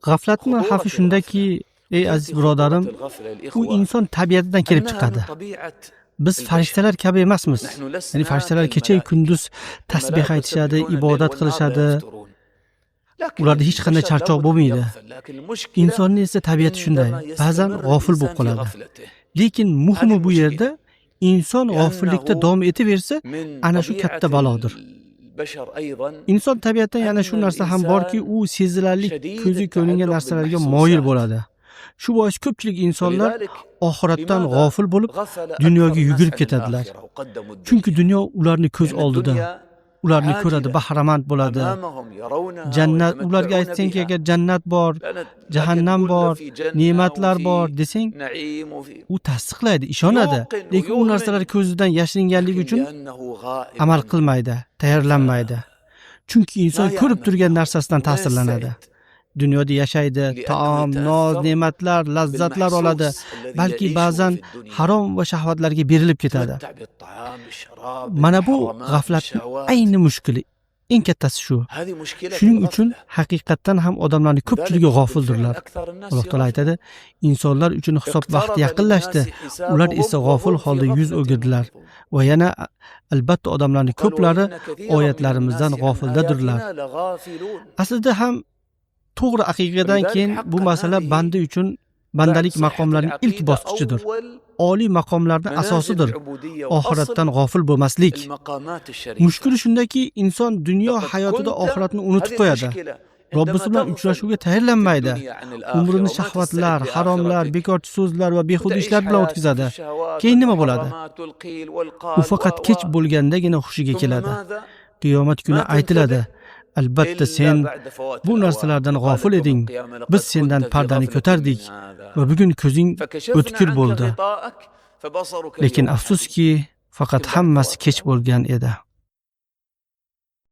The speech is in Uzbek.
G'aflatning xavfi shundaki, ey aziz birodarim, u inson tabiatidan kelib chiqadi. Biz farishtalar kabi emasmiz. Ya'ni farishtalar kecha kunduz tasbih aytishadi, ibodat qilishadi. Ularda hech qanday charchoq bo'lmaydi. Insonning esa tabiati shunday. Ba'zan g'ofil bo'lib qoladi. Lekin muhimi bu yerda inson g'ofillikda davom etaversa, ana shu katta balodir. Inson tabiatdan yana shu narsa ham borki, u sezilarli ko'zi ko'ringan narsalarga moyil bo'ladi. Shu bois ko'pchilik insonlar oxiratdan g'ofil bo'lib, dunyoga yugurib ketadilar. Chunki dunyo ularni ko'z oldida. Ularni ko'radi, bahramand bo'ladi. Jannat, ularga aytsangki, agar jannat bor, jahannam bor, ne'matlar bor desang, u tasdiqlaydi, ishonadi. Lekin u narsalar ko'zidan yashiringanligi uchun amal qilmaydi, tayyorlanmaydi. Chunki inson ko'rib turgan narsasidan ta'sirlanadi. Dunyoda yashaydi, taom, noz, ne'matlar, lazzatlar oladi, balki ba'zan harom va shahvatlarga berilib ketadi. Mana bu g'aflatning ayni mushkuli, eng kattasi shu. Shuning uchun haqiqatdan ham odamlarning ko'pchiligi g'ofildirlar. Alloh taolo aytadi, insonlar uchun hisob vaqti yaqinlashdi, ular esa g'ofil holda yuz o'girdilar. Va yana albatta odamlarning ko'plari oyatlarimizdan g'ofildadirlar. Aslida ham to'g'ri aqidadan keyin bu masala banda uchun bandalik maqomlarining ilk bosqichidir. Oliy maqomlarning asosidir. Oxiratdan g'ofil bo'lmaslik. Mushkuli shundaki, inson dunyo hayotida oxiratni unutib qo'yadi. Robbisi bilan uchrashuvga tayyorlanmaydi. Umrini shahvatlar, haromlar, bekorchi so'zlar va behuda ishlar bilan o'tkazadi. Keyin nima bo'ladi? U faqat kech bo'lgandagina hushiga keladi. Qiyomat kuni aytiladi: albatta sen bu narsalardan g'ofil eding. Biz sendan pardani ko'tardik va bugun ko'zing o'tkir bo'ldi. Lekin afsuski, faqat hammasi kech bo'lgan edi.